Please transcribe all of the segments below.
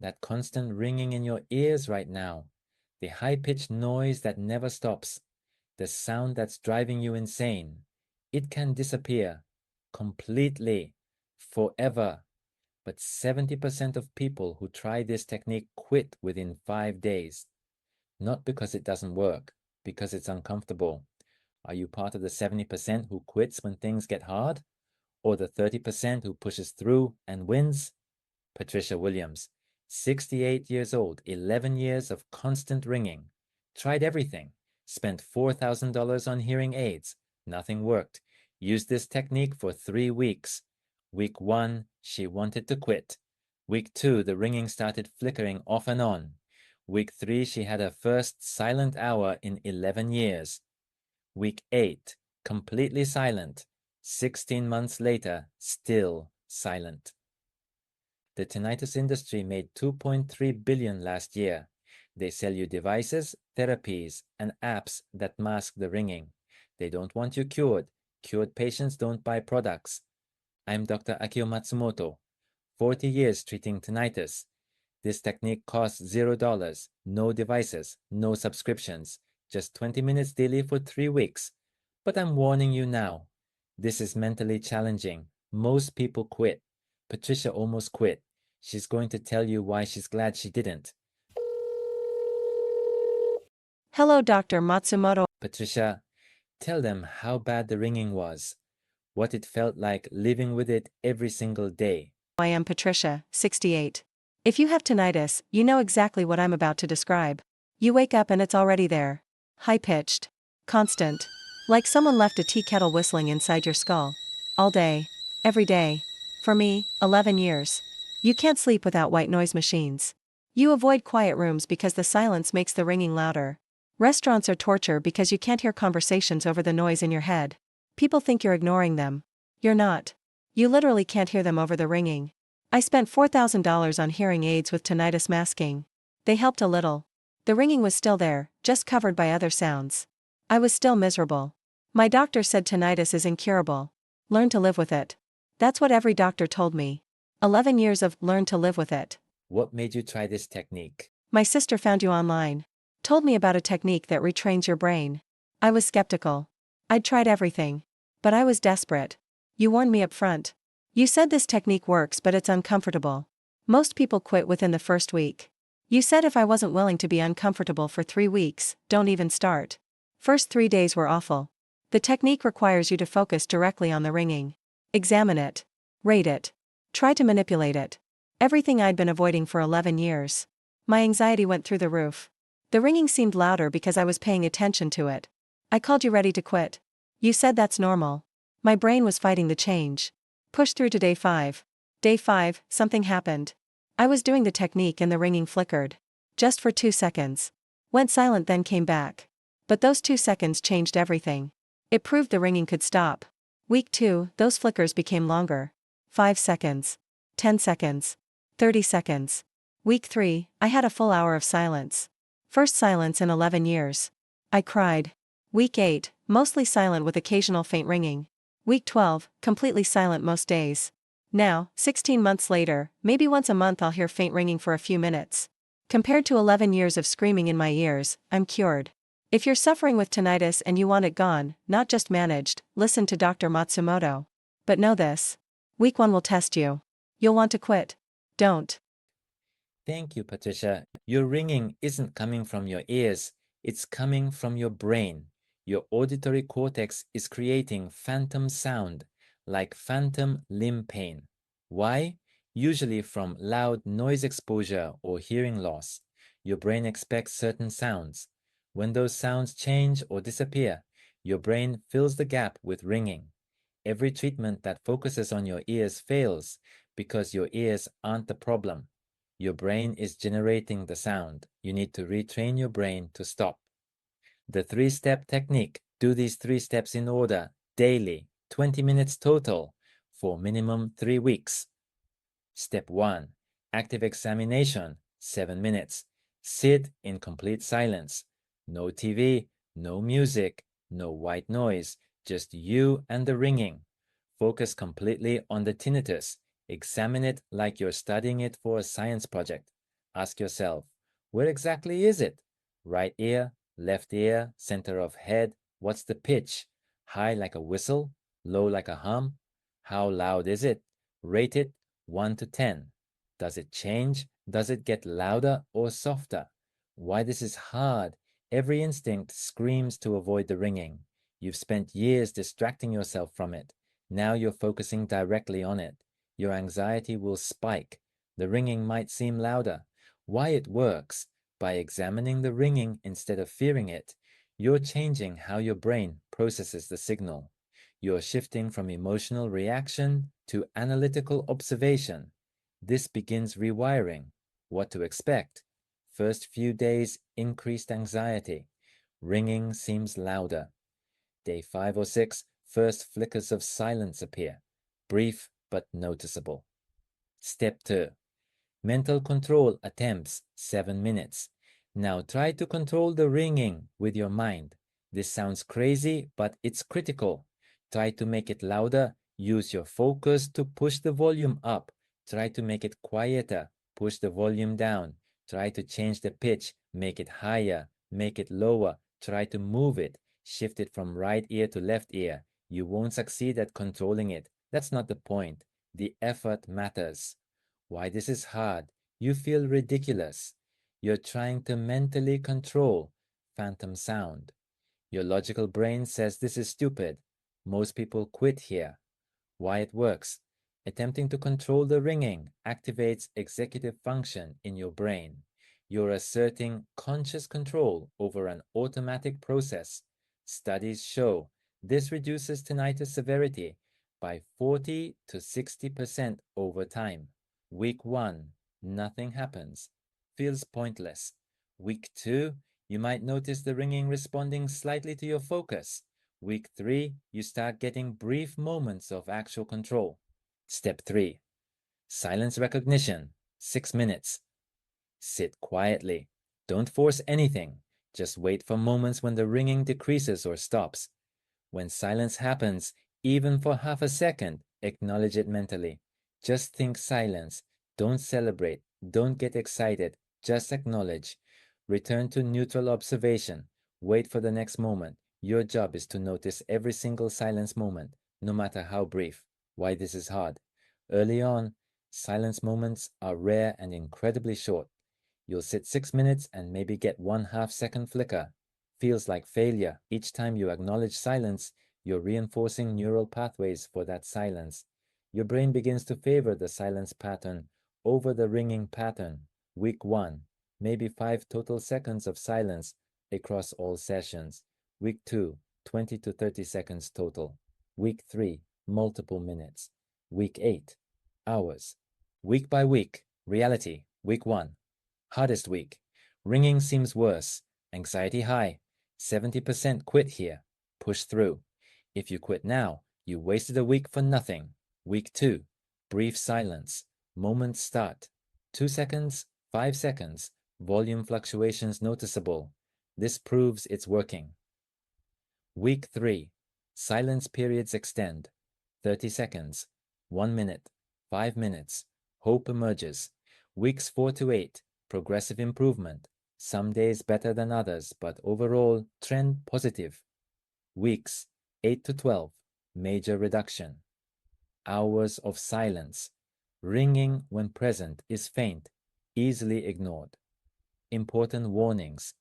That constant ringing in your ears right now, the high-pitched noise that never stops, the sound that's driving you insane, it can disappear completely, forever. But 70% of people who try this technique quit within 5 days. Not because it doesn't work, because it's uncomfortable. Are you part of the 70% who quits when things get hard? Or the 30% who pushes through and wins? Patricia Williams, 68 years old, 11 years of constant ringing. Tried everything. Spent $4,000 on hearing aids. Nothing worked. Used this technique for 3 weeks. Week 1, she wanted to quit. Week 2, the ringing started flickering off and on. Week 3, she had her first silent hour in 11 years. Week 8, completely silent. 16 months later, still silent. The tinnitus industry made $2.3 billion last year. They sell you devices, therapies, and apps that mask the ringing. They don't want you cured. Cured patients don't buy products. I'm Dr. Akio Matsumoto, 40 years treating tinnitus. This technique costs $0, no devices, no subscriptions, just 20 minutes daily for 3 weeks. But I'm warning you now, this is mentally challenging. Most people quit. Patricia almost quit. She's going to tell you why she's glad she didn't. Hello, Dr. Matsumoto. Patricia, tell them how bad the ringing was, what it felt like living with it every single day. I am Patricia, 68. If you have tinnitus, you know exactly what I'm about to describe. You wake up and it's already there. High-pitched. Constant. Like someone left a tea kettle whistling inside your skull. All day. Every day. For me, 11 years. You can't sleep without white noise machines. You avoid quiet rooms because the silence makes the ringing louder. Restaurants are torture because you can't hear conversations over the noise in your head. People think you're ignoring them. You're not. You literally can't hear them over the ringing. I spent $4,000 on hearing aids with tinnitus masking. They helped a little. The ringing was still there, just covered by other sounds. I was still miserable. My doctor said tinnitus is incurable. Learn to live with it. That's what every doctor told me. 11 years of learn to live with it. What made you try this technique? My sister found you online. Told me about a technique that retrains your brain. I was skeptical. I'd tried everything. But I was desperate. You warned me up front. You said this technique works but it's uncomfortable. Most people quit within the first week. You said if I wasn't willing to be uncomfortable for 3 weeks, don't even start. First 3 days were awful. The technique requires you to focus directly on the ringing. Examine it. Rate it. Try to manipulate it. Everything I'd been avoiding for 11 years. My anxiety went through the roof. The ringing seemed louder because I was paying attention to it. I called you ready to quit. You said that's normal. My brain was fighting the change. Push through to day 5. Day 5, something happened. I was doing the technique and the ringing flickered. Just for 2 seconds. Went silent then came back. But those 2 seconds changed everything. It proved the ringing could stop. Week 2, those flickers became longer. 5 seconds. 10 seconds. 30 seconds. Week 3, I had a full hour of silence. First silence in 11 years. I cried. Week 8, mostly silent with occasional faint ringing. Week 12, completely silent most days. Now, 16 months later, maybe once a month I'll hear faint ringing for a few minutes. Compared to 11 years of screaming in my ears, I'm cured. If you're suffering with tinnitus and you want it gone, not just managed, listen to Dr. Matsumoto. But know this. Week 1 will test you. You'll want to quit. Don't. Thank you, Patricia. Your ringing isn't coming from your ears, it's coming from your brain. Your auditory cortex is creating phantom sound, like phantom limb pain. Why? Usually from loud noise exposure or hearing loss. Your brain expects certain sounds. When those sounds change or disappear, your brain fills the gap with ringing. Every treatment that focuses on your ears fails because your ears aren't the problem. Your brain is generating the sound. You need to retrain your brain to stop. The 3-step technique. Do these 3 steps in order, daily, 20 minutes total, for minimum 3 weeks. Step 1. Active examination, 7 minutes. Sit in complete silence. No TV, no music, no white noise, just you and the ringing. Focus completely on the tinnitus. Examine it like you're studying it for a science project. Ask yourself, where exactly is it? Right ear, left ear, center of head. What's the pitch? High like a whistle? Low like a hum? How loud is it? Rate it 1 to 10. Does it change? Does it get louder or softer? Why this is hard? Every instinct screams to avoid the ringing. You've spent years distracting yourself from it. Now you're focusing directly on it. Your anxiety will spike. The ringing might seem louder. Why it works? By examining the ringing instead of fearing it, you're changing how your brain processes the signal. You're shifting from emotional reaction to analytical observation. This begins rewiring. What to expect? First few days, increased anxiety. Ringing seems louder. Day 5 or 6, first flickers of silence appear. Brief but noticeable. Step 2. Mental control attempts 7 minutes. Now try to control the ringing with your mind. This sounds crazy, but it's critical. Try to make it louder. Use your focus to push the volume up. Try to make it quieter. Push the volume down. Try to change the pitch. Make it higher. Make it lower. Try to move it. Shift it from right ear to left ear. You won't succeed at controlling it. That's not the point. The effort matters. Why this is hard? You feel ridiculous. You're trying to mentally control phantom sound. Your logical brain says this is stupid. Most people quit here. Why it works? Attempting to control the ringing activates executive function in your brain. You're asserting conscious control over an automatic process. Studies show this reduces tinnitus severity by 40 to 60% over time. Week 1, nothing happens. Feels pointless. Week 2, you might notice the ringing responding slightly to your focus. Week 3, you start getting brief moments of actual control. Step 3. Silence recognition. 6 minutes. Sit quietly. Don't force anything. Just wait for moments when the ringing decreases or stops. When silence happens, even for half a second, acknowledge it mentally. Just think silence. Don't celebrate. Don't get excited. Just acknowledge. Return to neutral observation. Wait for the next moment. Your job is to notice every single silence moment, no matter how brief. Why this is hard. Early on, silence moments are rare and incredibly short. You'll sit 6 minutes and maybe get 1/2 second flicker. Feels like failure. Each time you acknowledge silence, you're reinforcing neural pathways for that silence. Your brain begins to favor the silence pattern over the ringing pattern. Week 1, maybe 5 total seconds of silence across all sessions. Week 2, 20 to 30 seconds total. Week 3, multiple minutes. Week 8, hours. Week by week, reality. Week 1, hardest week. Ringing seems worse. Anxiety high. 70% quit here. Push through. If you quit now, you wasted a week for nothing. Week 2, brief silence. Moments start. 2 seconds, 5 seconds. Volume fluctuations noticeable. This proves it's working. Week 3, silence periods extend. 30 seconds, 1 minute, 5 minutes. Hope emerges. Weeks 4 to 8, progressive improvement. Some days better than others, but overall trend positive. Weeks 8 to 12, major reduction. Hours of silence. Ringing when present is faint, easily ignored. Important warnings.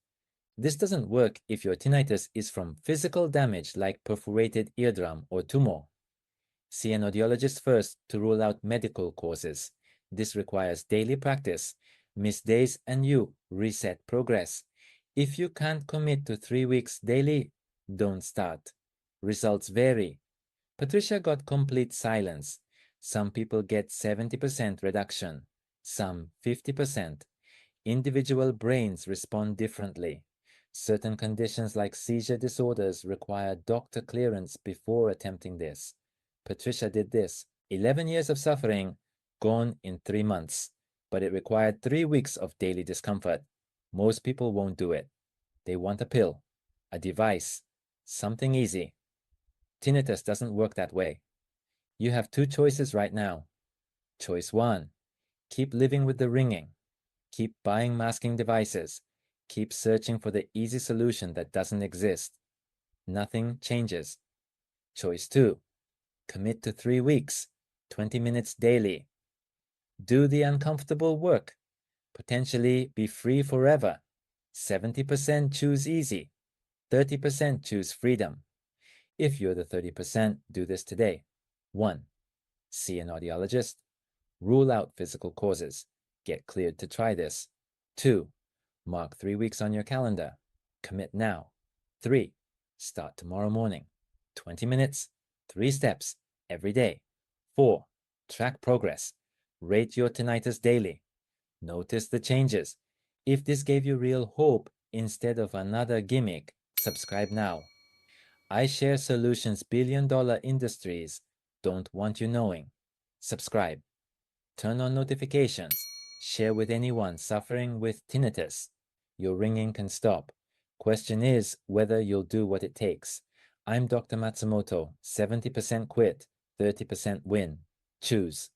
This doesn't work if your tinnitus is from physical damage like perforated eardrum or tumor. See an audiologist first to rule out medical causes. This requires daily practice. Miss days and you reset progress. If you can't commit to 3 weeks daily, don't start. Results vary. Patricia got complete silence. Some people get 70% reduction, some 50%. Individual brains respond differently. Certain conditions like seizure disorders require doctor clearance before attempting this. Patricia did this. 11 years of suffering, gone in 3 months. But it required 3 weeks of daily discomfort. Most people won't do it. They want a pill, a device, something easy. Tinnitus doesn't work that way. You have 2 choices right now. Choice 1, keep living with the ringing. Keep buying masking devices. Keep searching for the easy solution that doesn't exist. Nothing changes. Choice 2. Commit to 3 weeks, 20 minutes daily. Do the uncomfortable work. Potentially be free forever. 70% choose easy. 30% choose freedom. If you're the 30%, do this today. 1. See an audiologist. Rule out physical causes. Get cleared to try this. 2. Mark 3 weeks on your calendar. Commit now. 3. Start tomorrow morning. 20 minutes, 3 steps every day. 4. Track progress. Rate your tinnitus daily. Notice the changes. If this gave you real hope instead of another gimmick, subscribe now. I share solutions billion-dollar industries don't want you knowing. Subscribe. Turn on notifications. Share with anyone suffering with tinnitus. Your ringing can stop. Question is whether you'll do what it takes. I'm Dr. Matsumoto. 70% quit, 30% win. Choose.